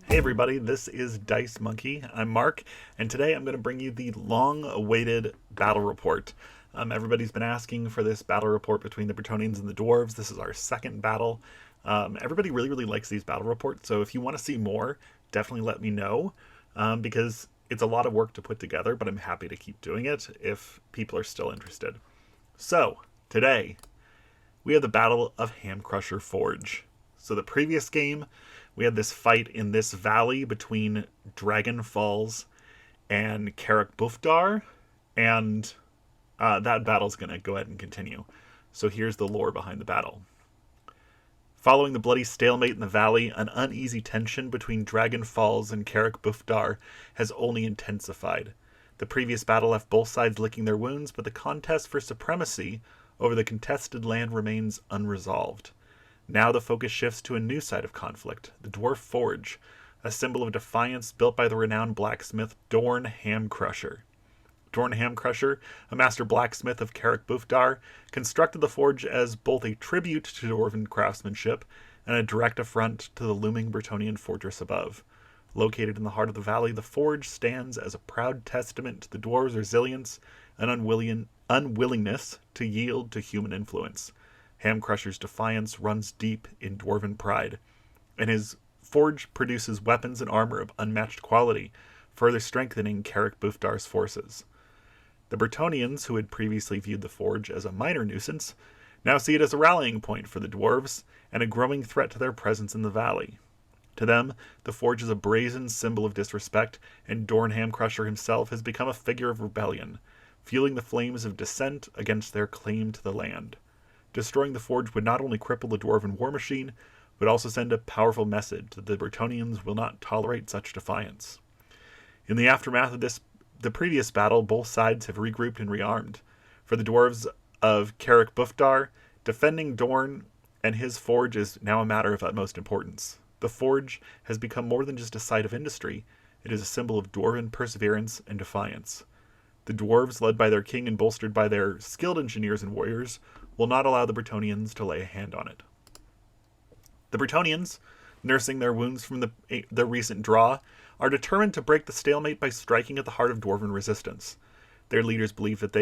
Hey everybody, this is Dice Monkey. I'm Mark, and today I'm going to bring you the long-awaited battle report. Everybody's been asking for this battle report between the Bretonnians and the Dwarves. This is our second battle. Everybody really likes these battle reports, so if you want to see more, definitely let me know, because it's a lot of work to put together, but I'm happy to keep doing it if people are still interested. So, today, we have the Battle of Hamcrusher Forge. So the previous game, we had this fight in this valley between Dragon Falls and Carrick Bufdar, and that battle's going to go ahead and continue. So here's the lore behind the battle. Following the bloody stalemate in the valley, an uneasy tension between Dragon Falls and Carrick Bufdar has only intensified. The previous battle left both sides licking their wounds, but the contest for supremacy over the contested land remains unresolved. Now the focus shifts to a new side of conflict, the Dwarf Forge, a symbol of defiance built by the renowned blacksmith Dorn Hamcrusher. Dorn Hamcrusher, a master blacksmith of Carrick Bufdar, constructed the forge as both a tribute to dwarven craftsmanship and a direct affront to the looming Bretonnian fortress above. Located in the heart of the valley, the forge stands as a proud testament to the dwarves' resilience and unwillingness to yield to human influence. Hamcrusher's defiance runs deep in dwarven pride, and his forge produces weapons and armor of unmatched quality, further strengthening Carrick Bufdar's forces. The Bretonnians, who had previously viewed the forge as a minor nuisance, now see it as a rallying point for the dwarves and a growing threat to their presence in the valley. To them, the forge is a brazen symbol of disrespect, and Dorn Hamcrusher himself has become a figure of rebellion, fueling the flames of dissent against their claim to the land. Destroying the forge would not only cripple the dwarven war machine, but also send a powerful message that the Bretonnians will not tolerate such defiance. In the aftermath of the previous battle, both sides have regrouped and rearmed. For the dwarves of Carrick Bufdar, defending Dorn and his forge is now a matter of utmost importance. The forge has become more than just a site of industry, it is a symbol of dwarven perseverance and defiance. The dwarves, led by their king and bolstered by their skilled engineers and warriors, will not allow the Bretonnians to lay a hand on it. The Bretonnians, nursing their wounds from the recent draw, are determined to break the stalemate by striking at the heart of dwarven resistance. Their leaders believe that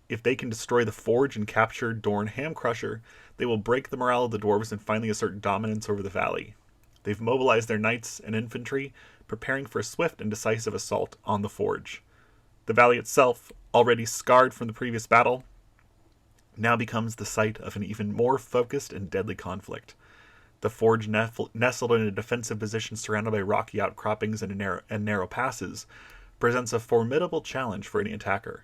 if they can destroy the forge and capture Dorn Hamcrusher, they will break the morale of the dwarves and finally assert dominance over the valley. They've mobilized their knights and infantry, preparing for a swift and decisive assault on the forge. The valley itself, already scarred from the previous battle, now becomes the site of an even more focused and deadly conflict. The forge, nestled in a defensive position surrounded by rocky outcroppings and narrow passes, presents a formidable challenge for any attacker.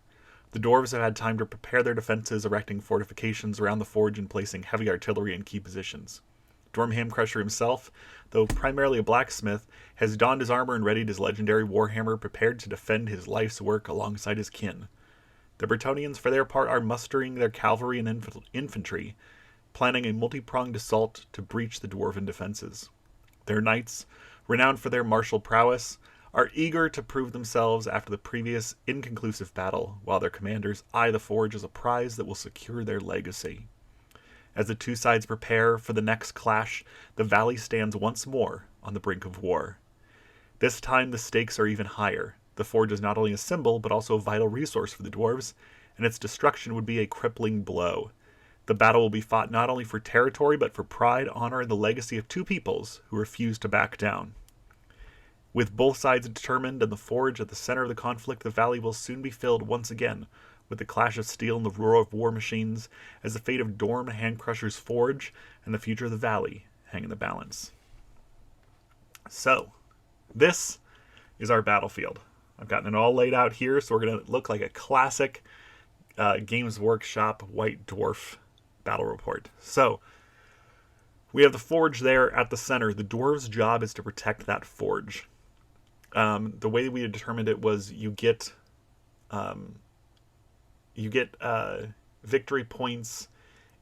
The dwarves have had time to prepare their defenses, erecting fortifications around the forge and placing heavy artillery in key positions. Dorn Hamcrusher himself, though primarily a blacksmith, has donned his armor and readied his legendary Warhammer, prepared to defend his life's work alongside his kin. The Bretonnians, for their part, are mustering their cavalry and infantry, planning a multi-pronged assault to breach the dwarven defenses. Their knights, renowned for their martial prowess, are eager to prove themselves after the previous inconclusive battle, while their commanders eye the forge as a prize that will secure their legacy. As the two sides prepare for the next clash, the valley stands once more on the brink of war. This time the stakes are even higher. The forge is not only a symbol, but also a vital resource for the dwarves, and its destruction would be a crippling blow. The battle will be fought not only for territory, but for pride, honor, and the legacy of two peoples who refuse to back down. With both sides determined and the forge at the center of the conflict, the valley will soon be filled once again with the clash of steel and the roar of war machines, as the fate of Dorn Hamcrusher's forge and the future of the valley hang in the balance. So, this is our battlefield. I've gotten it all laid out here, so we're going to look like a classic Games Workshop White Dwarf battle report. So, we have the forge there at the center. The dwarves' job is to protect that forge. The way we determined it was you get victory points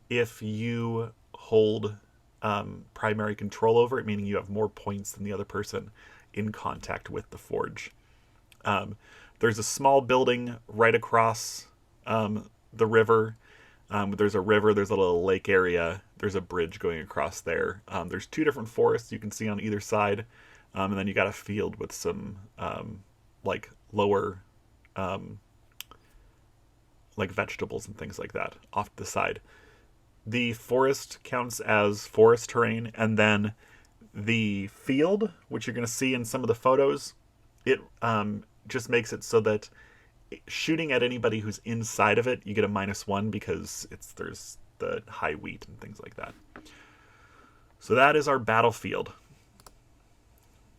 if you hold primary control over it, meaning you have more points than the other person in contact with the forge. There's a small building right across the river. There's a river, there's a little lake area, there's a bridge going across there. There's two different forests you can see on either side. And then you got a field with some like lower like vegetables and things like that off to the side. The forest counts as forest terrain, and then the field, which you're going to see in some of the photos, it just makes it so that shooting at anybody who's inside of it, you get a -1 because there's the high wheat and things like that. So that is our battlefield.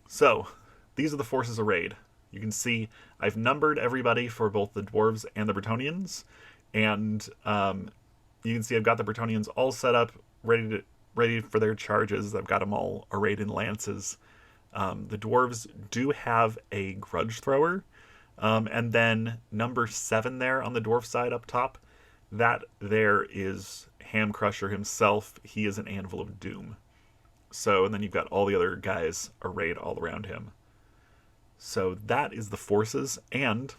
So these are the forces arrayed. You can see I've numbered everybody for both the dwarves and the Bretonnians, and you can see I've got the Bretonnians all set up, ready for their charges. I've got them all arrayed in lances. The dwarves do have a grudge thrower, and then number 7 there on the dwarf side up top, that there is Ham Crusher himself. He is an Anvil of Doom. So, and then you've got all the other guys arrayed all around him. So that is the forces, and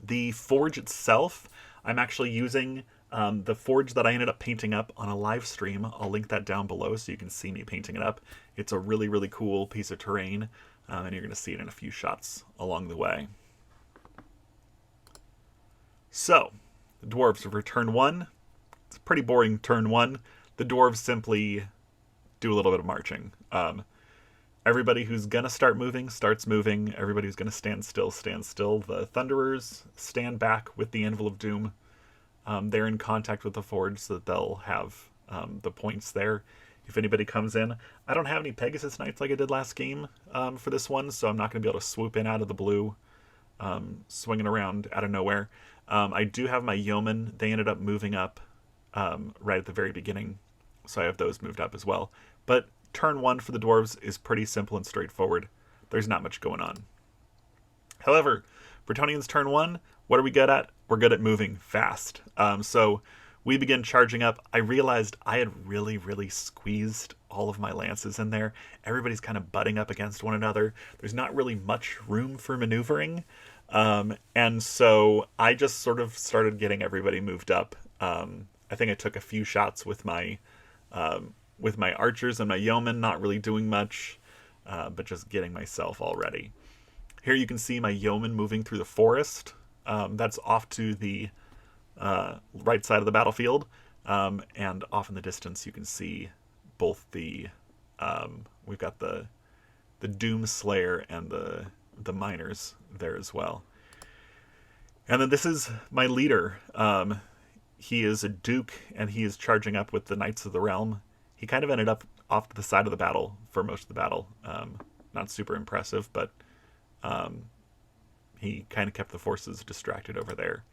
the forge itself, I'm actually using the forge that I ended up painting up on a live stream. I'll link that down below so you can see me painting it up. It's a really, really cool piece of terrain, and you're going to see it in a few shots along the way. So, the dwarves for turn 1. It's a pretty boring turn 1. The dwarves simply do a little bit of marching. Everybody who's going to start moving starts moving. Everybody who's going to stand still stands still. The Thunderers stand back with the Anvil of Doom. They're in contact with the forge so that they'll have the points there if anybody comes in. I don't have any Pegasus Knights like I did last game for this one, so I'm not going to be able to swoop in out of the blue, swinging around out of nowhere. I do have my Yeomen. They ended up moving up right at the very beginning, so I have those moved up as well. But turn 1 for the dwarves is pretty simple and straightforward. There's not much going on. However, Bretonnians turn 1, what are we good at? We're good at moving fast. So we begin charging up. I realized I had really, really squeezed all of my lances in there. Everybody's kind of butting up against one another. There's not really much room for maneuvering. And so I just sort of started getting everybody moved up. I think I took a few shots with my archers and my yeomen, not really doing much, but just getting myself all ready. Here you can see my yeomen moving through the forest. That's off to the right side of the battlefield. And off in the distance you can see both the we've got the Doom Slayer and the miners there as well. And then this is my leader. He is a duke, and he is charging up with the Knights of the Realm. He kind of ended up off to the side of the battle for most of the battle. Not super impressive, but he kind of kept the forces distracted over there.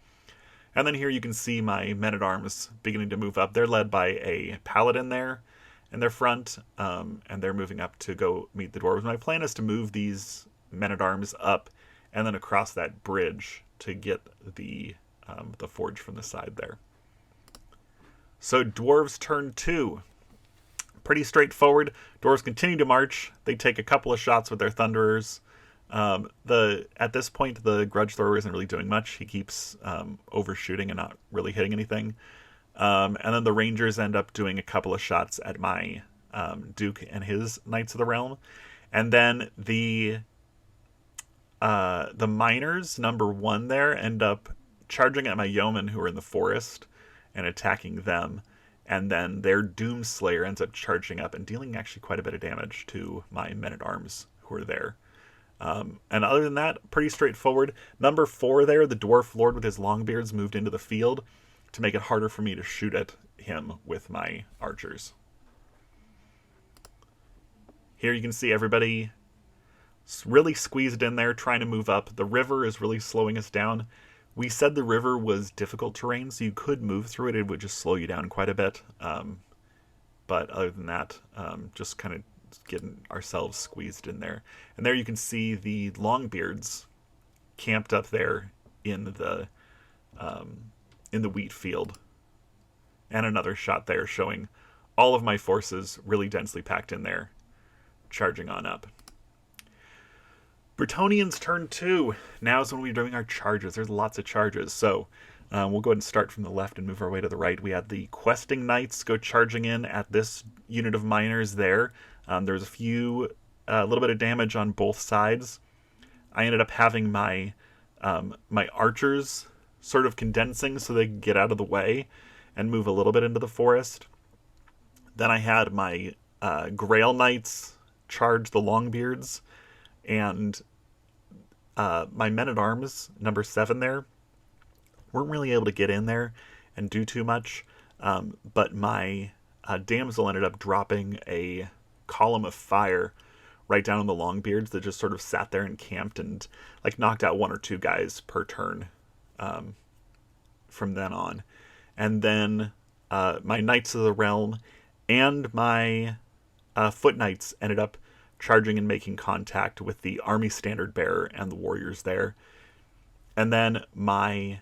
And then here you can see my men-at-arms beginning to move up. They're led by a paladin there in their front, and they're moving up to go meet the dwarves. My plan is to move these men-at-arms up and then across that bridge to get the forge from the side there. So dwarves turn 2. Pretty straightforward. Dwarves continue to march. They take a couple of shots with their thunderers. At this point, the grudge thrower isn't really doing much. He keeps overshooting and not really hitting anything. And then the rangers end up doing a couple of shots at my duke and his Knights of the Realm. And then the miners, number 1 there, end up charging at my yeomen who are in the forest and attacking them. And then their Doom Slayer ends up charging up and dealing actually quite a bit of damage to my men-at-arms who are there. And other than that, pretty straightforward. Number 4 there, the Dwarf Lord with his Longbeards moved into the field to make it harder for me to shoot at him with my archers. Here you can see everybody really squeezed in there, trying to move up. The river is really slowing us down. We said the river was difficult terrain, so you could move through it. It would just slow you down quite a bit. But other than that, just kind of getting ourselves squeezed in there. And there you can see the Longbeards camped up there in the wheat field. And another shot there showing all of my forces really densely packed in there, charging on up. Bretonnians turn 2. Now is when we're doing our charges. There's lots of charges. So we'll go ahead and start from the left and move our way to the right. We had the Questing Knights go charging in at this unit of miners there. There's a few a little bit of damage on both sides. I ended up having my archers sort of condensing so they could get out of the way and move a little bit into the forest. Then I had my Grail Knights charge the Longbeards, and my men-at-arms, number 7 there, weren't really able to get in there and do too much, but my damsel ended up dropping a column of fire right down on the Longbeards that just sort of sat there and camped and like knocked out 1 or 2 guys per turn from then on. And then my Knights of the Realm and my Foot Knights ended up charging and making contact with the Army Standard Bearer and the warriors there. And then my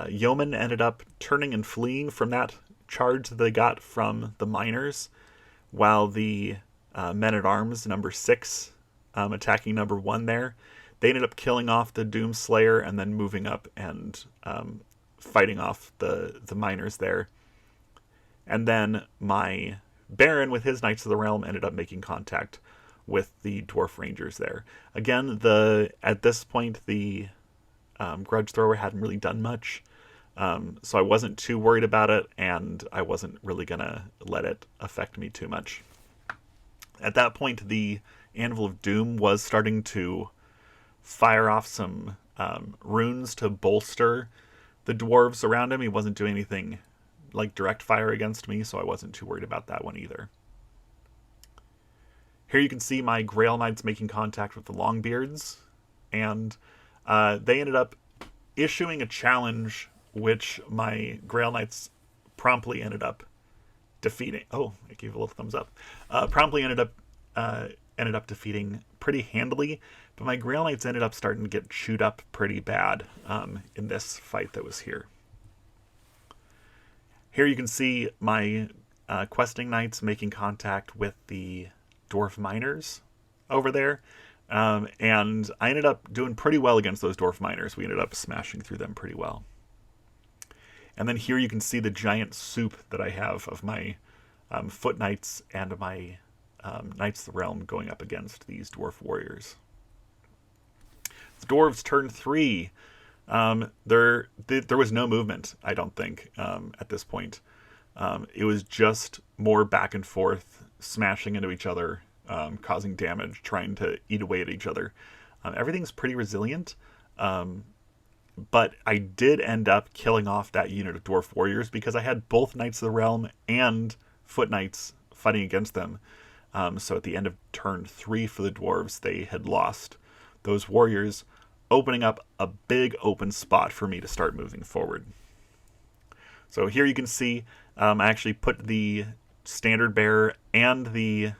yeomen ended up turning and fleeing from that charge that they got from the miners, while the men-at-arms, number 6, attacking number 1 there, they ended up killing off the Doomslayer and then moving up and fighting off the miners there. And then my Baron with his Knights of the Realm ended up making contact with the Dwarf Rangers there. Again, at this point, the Grudge Thrower hadn't really done much, so I wasn't too worried about it, and I wasn't really going to let it affect me too much. At that point, the Anvil of Doom was starting to fire off some runes to bolster the dwarves around him. He wasn't doing anything like direct fire against me, so I wasn't too worried about that one either. Here you can see my Grail Knights making contact with the Longbeards, and they ended up issuing a challenge, which my Grail Knights promptly ended up defeating. Oh, I gave a little thumbs up. Promptly ended up defeating pretty handily, but my Grail Knights ended up starting to get chewed up pretty bad in this fight that was here. Here you can see my questing knights making contact with the dwarf miners over there, and I ended up doing pretty well against those dwarf miners. We ended up smashing through them pretty well. And then here you can see the giant soup that I have of my foot knights and my Knights of the Realm going up against these dwarf warriors. The dwarves turn 3. There was no movement, I don't think, at this point. It was just more back and forth, smashing into each other, causing damage, trying to eat away at each other. Everything's pretty resilient, but I did end up killing off that unit of dwarf warriors because I had both Knights of the Realm and Foot Knights fighting against them. So at the end of turn 3 for the dwarves, they had lost those warriors, opening up a big open spot for me to start moving forward. So here you can see I actually put the Standard Bearer and the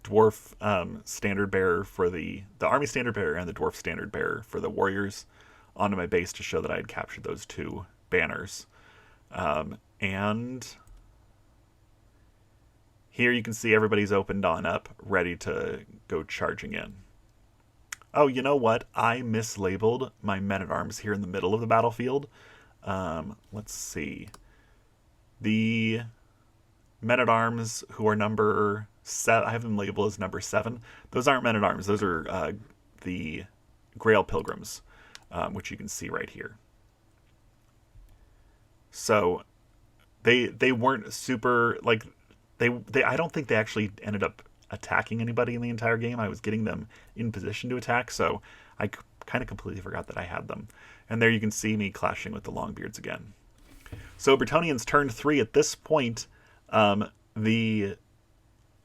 Dwarf Standard Bearer for the Army Standard Bearer and the Dwarf Standard Bearer for the warriors onto my base to show that I had captured those 2 banners. And here you can see everybody's opened on up, ready to go charging in. Oh, you know what? I mislabeled my men-at-arms here in the middle of the battlefield. Let's see. The men-at-arms who are number 7, I have them labeled as number 7. Those aren't men-at-arms. Those are the Grail Pilgrims, which you can see right here. So they weren't super, like, they I don't think they actually ended up attacking anybody in the entire game. I was getting them in position to attack, so I kind of completely forgot that I had them. And there you can see me clashing with the Longbeards again. So Bretonnians turn 3. At this point, the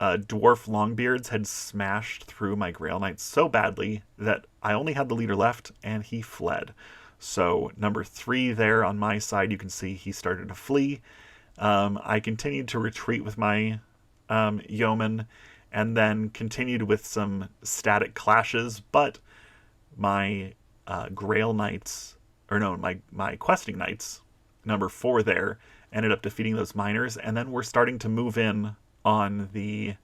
dwarf Longbeards had smashed through my Grail Knights so badly that I only had the leader left, and he fled. So number 3 there on my side, you can see he started to flee. I continued to retreat with my yeomen, and then continued with some static clashes, but my Grail Knights, or no, my Questing Knights, number 4 there, ended up defeating those miners, and then we're starting to move in on the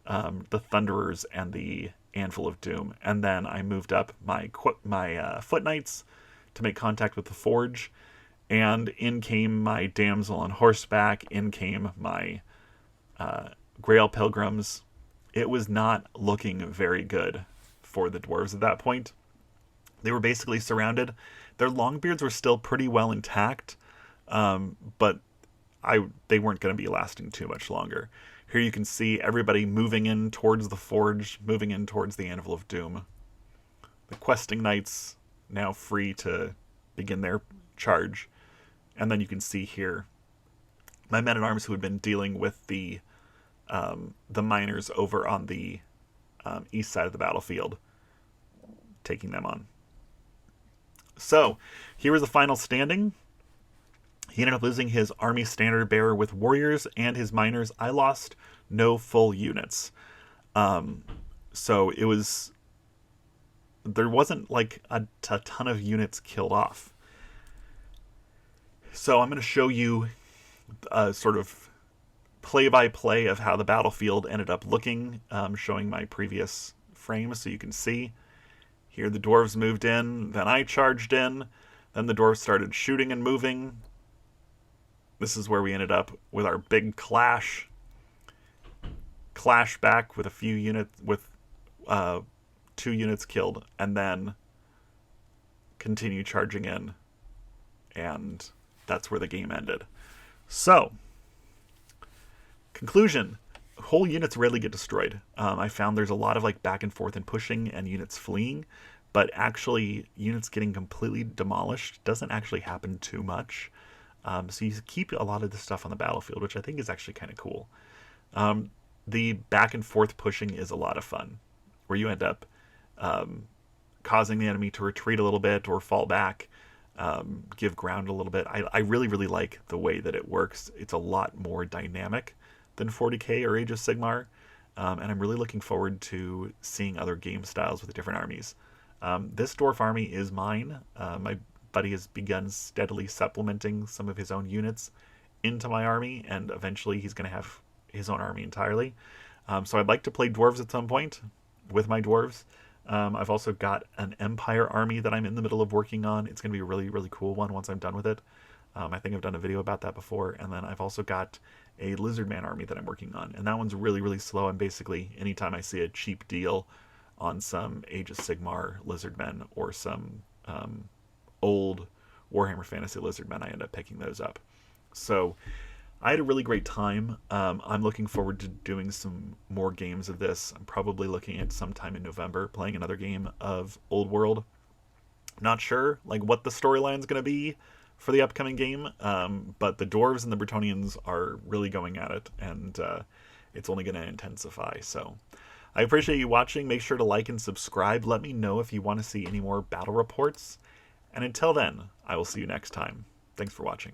Thunderers and the Anvil of Doom. And then I moved up my Foot Knights to make contact with the Forge, and in came my Damsel on horseback, in came my Grail Pilgrims, it was not looking very good for the dwarves at that point. They were basically surrounded. Their longbeards were still pretty well intact, but they weren't going to be lasting too much longer. Here you can see everybody moving in towards the forge, moving in towards the Anvil of Doom. The questing knights now free to begin their charge. And then you can see here my men-at-arms who had been dealing with the miners over on the east side of the battlefield, taking them on. So, here was the final standing. He ended up losing his army standard bearer with warriors and his miners. I lost no full units. So it was... There wasn't like a ton of units killed off. So I'm going to show you a sort of play-by-play of how the battlefield ended up looking, showing my previous frame so you can see. Here the dwarves moved in, then I charged in, then the dwarves started shooting and moving. This is where we ended up with our big clash. Clash back with a few units, with 2 units killed, and then continue charging in. And that's where the game ended. So, conclusion. Whole units rarely get destroyed. I found there's a lot of like back and forth and pushing and units fleeing, but actually units getting completely demolished doesn't actually happen too much. So you keep a lot of this stuff on the battlefield, which I think is actually kind of cool. The back and forth pushing is a lot of fun, where you end up causing the enemy to retreat a little bit or fall back, give ground a little bit. I really, really like the way that it works. It's a lot more dynamic than 40k or Age of Sigmar, and I'm really looking forward to seeing other game styles with the different armies. This dwarf army is mine. My buddy has begun steadily supplementing some of his own units into my army, and eventually he's going to have his own army entirely. So I'd like to play dwarves at some point with my dwarves. I've also got an Empire army that I'm in the middle of working on. It's going to be a really, really cool one once I'm done with it. I think I've done a video about that before. And then I've also got a Lizardman army that I'm working on. And that one's really, really slow. And basically, anytime I see a cheap deal on some Age of Sigmar Lizardmen or some old Warhammer Fantasy Lizardmen, I end up picking those up. So I had a really great time. I'm looking forward to doing some more games of this. I'm probably looking at sometime in November playing another game of Old World. Not sure like what the storyline's going to be for the upcoming game, but the Dwarves and the Bretonnians are really going at it, and it's only going to intensify. So I appreciate you watching. Make sure to like and subscribe. Let me know if you want to see any more battle reports. And until then, I will see you next time. Thanks for watching.